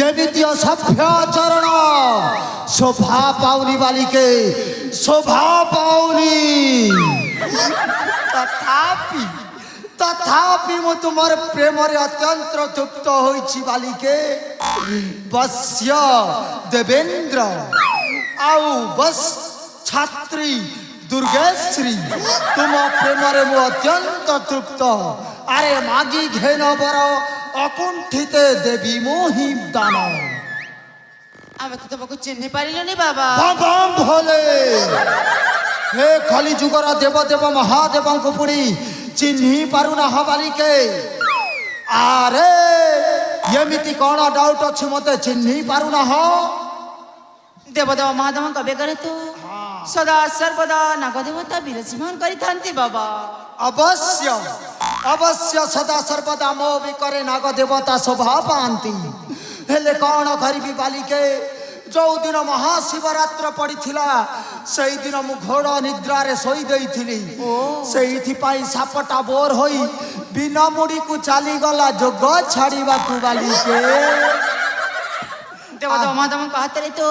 एमिति असभ्याचरण शोभा पाउनी बालिके शोभा पाउनी। तथापि तथापि मु तुमर प्रेम अत्यंत तृप्त होइछि बालिके। वश्य देवेंद्र आउ बस छात्री दुर्गेश्री तुम प्रेम मु अत्यंत तृप्त। अरे मागी घेन बर अकुंठित देवी मोहि दान। आमे तो तुमको चिन्ह पारिलनी बाबा। भगवान भोले हे कली जुगर देव देव महादेव को पुड़ी चिन्ही पारु ना बालिके। आरे एमिति कौन डाउट अच्छी मते चिन्ही पारु ना हो। देवदेव महादेव कबे करे तो सदा सर्वदा नागदेवता विराजमान करिथांती बाबा। अवश्य अवश्य सदा सर्वदा मो भी करे नाग देवता शोभा पाती। हेले कौन करी बालिके जो दिन महाशिवरात्र पड़ीथिला सही दिन मु घोड़ निद्रा रे सोई देइथिली। सेहिथि पाई सापटा बोर होई बिना मुड़ी को चाली गला जोग छाड़ीबा को बालिके। देवदेव महादेव कहते तो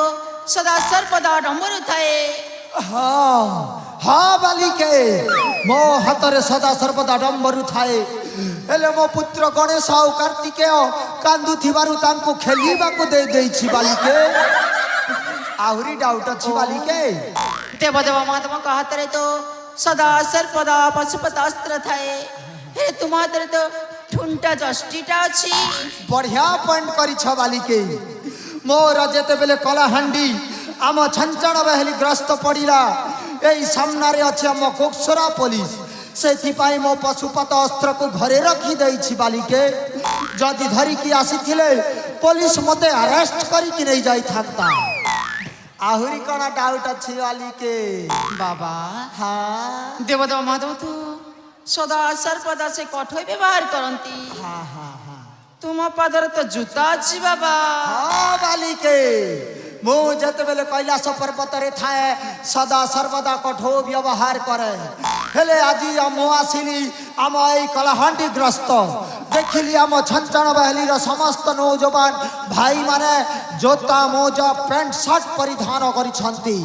सदा सर्वदा डंबर थाए। हाँ हाँ बालिके मो हाथ सदा सर्वदा डंबरू थाए। हेले मो पुत्र गणेश आउ कार्तिकेय कांदु थिबारु तांको खेलिबाको दे देइछि बालिके। आहुरी डाउट अछि बालिके। देवदेव महादेव कहते तो सदा सर्वदा पशुपतास्त्र थाए। हे तुम्हारे तो ठुंटा जष्टिटा अछि। बढ़िया पॉइंट करी छ बालिके। मोर जेते बेले कलाहांडी आम छंचण बहेली ग्रस्त पड़िला एई सामना रे अछि आम कोक्सरा पुलिस। से मो पशुपत अस्त्र को घरे रखी देइछि बालिके। जदि धरिकी आसीथिले पुलिस मते अरेस्ट करिकी नहीं जाई थाकता। आहुरी कणा डाउट अछि बालिके। बाबा हाँ देवदेव महादेव तो सदा सर्वदा से कठोर व्यवहार करंती। हाँ हाँ हाँ तुम पादर तो जूता अछि बाबा। हाँ बालिके मु जते बेले कैलाश पर्वत रे थाए सदा सर्वदा कठोर व्यवहार करे। हेले आजी आम आसिली आम ए कलाहांडी ग्रस्त देखिली आम छंचण बहेली समस्त नौजवान भाई माने जोता मोजा पैंट शर्ट परिधान करिछंती।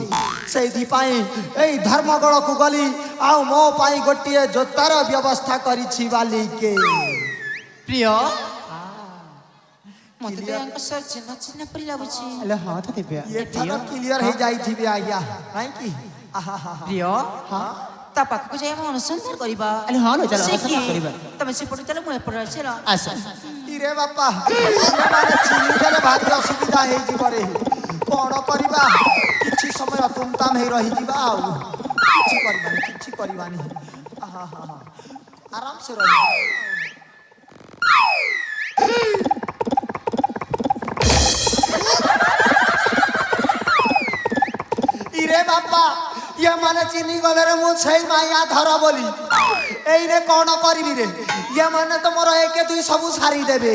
सेहि पाई ए धर्मगढ़ को गली आ मो पाई गोटिए जोतार व्यवस्था करिछि बालिके। प्रिय मते तो अंक सर चिन्ह चिन्ह परि लागुछि। हेलो हाँ तो दिव्या ये थर क्लियर हे जाई थिबे आया नहीं की। आहा हा प्रिय हाँ ता पाखକୁ ଯାଇ ଆମେ ଅନୁସନ୍ଧାନ କରିବା। अरे हाँ लो चलो अनुसंधान करिबा। तमे सेपटे चलो ମୁଁ ଏପଟେ ଅଛି ର। आसा इरे बापा ये माने चिनी देले भारी असुविधा हे जिबरे कोन करबा किछि समय तुमताम हे रही जिबा आ किछि करबानी। आहा हा हा आराम से रही। इरे बापा ये माने चिनी गले रे मु छई माया धर बोली एई रे कोन करबी रे। ये माने तो मोर एक दुई सब सारी देबे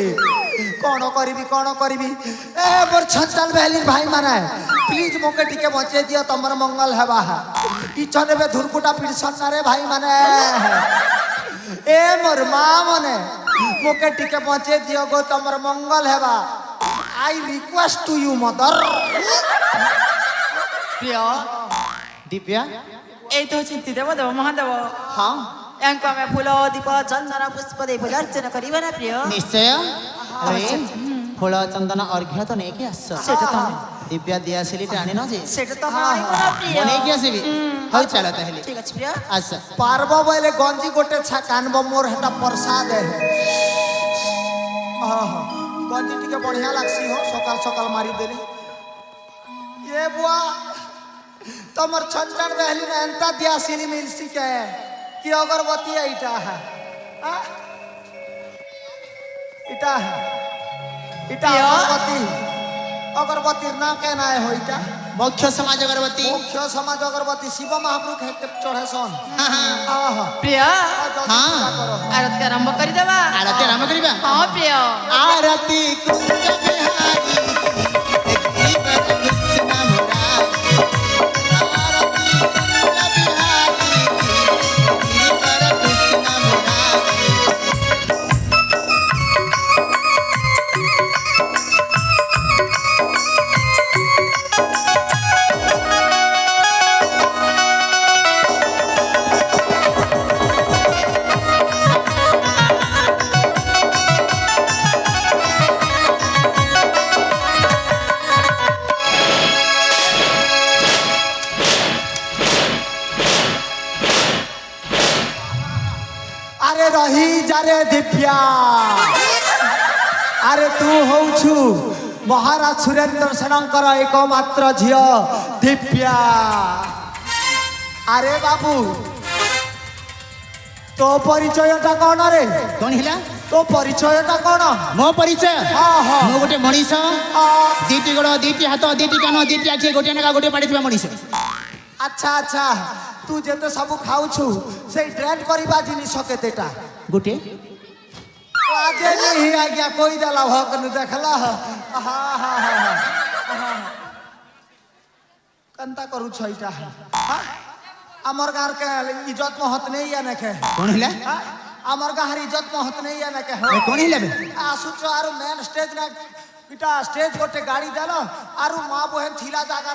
कोन करबी ए मोर छंचल बहली भाई माने प्लीज मोके टिके बचे दियो तमर मंगल हेबा। इचने बे धुरकुटा पिरसन ना रे भाई माने। ए मोर मां माने मोके टिके बचे दियो गो तमर मंगल हेबा। I request to you mother. प्रिय दिव्या এই তো চিন্তি দেবদেব মহাদেব। हाँ यांको आमे फूल दीप चंदन पुष्प दे पूजा अर्चना करिबा ना प्रिय। निश्चय अरे फूल चंदन अर्घ्य तो नहीं के आस सेटा तो दिव्या दिया सिली टाणी न जे सेटा तो हाई बना प्रिय। नहीं के आसीबी हो चलो ताहले ठीक अछि प्रिय। आसा पार्ब बोले गंजी गोटे छाकानब मोर हेटा प्रसाद है। आहा गंजी टिके बढ़िया लागसी हो सकाल सकाल मारी देले। ये बुआ तमर छंचन बहली ने एंता दिया सिली मिलसी के कि अगरबत्ती इटा है इटा है इटा अगरबत्ती ना कहना है हो इटा मुख्य समाज अगरबत्ती मुख्य समाज अगरबत्ती शिव महाप्रभु के चढ़े सन। आहा प्रिय हाँ आरती आरंभ करि देबा। आरती आराम करिबा। हां प्रिय आरती कुंज बिहारी एक बार कृष्ण मुरारी। आरती कुंज बिहारी एक बार कृष्ण मुरारी। ଦିବ୍ୟା ଆରେ ତୁ ହଉଛୁ ମହାରାଜ ସୁରେନ୍ଦ୍ର ସେନଙ୍କର ଏକମାତ୍ର ଝିଅ ଦିବ୍ୟା। ଆରେ ବାବୁ ତୋ ପରିଚୟଟା କଣ ରେ? कौन हिला ତୋ ପରିଚୟଟା କଣ? मो परिचय हाँ, हाँ। मो गोटे मनीष ଆ, दीटी गोड़ दीटी हाथ दीटी कान दीटी आखि गोटे नगा गोटे पाड़ी मनीष ଆଚ୍ଛା ଆଚ୍ଛା ତୁ ଯେତେ ସବୁ ଖାଉଛୁ ସେଇ ଡ୍ରେନ୍ କରିବା ଜିନିଷ କେତେଟା? गोटे ଆଜେ ନି ଆଜ୍ଞା କହିଦେଲା ଭକନୁ ଦେଖଲା କେନ୍ତା କରୁଛ ଏଇଟା? আমার গাঁর কে ইজ্জত মহত নেই এনে কে कौन हिला আমার গাঁর ইজ্জত মহত নেই এনে কে कौन हिला बे আসুছ আর মেন স্টেজ না ইটা স্টেজ গোটে গাড়ি দেল আর মা বহেন থিলা জায়গা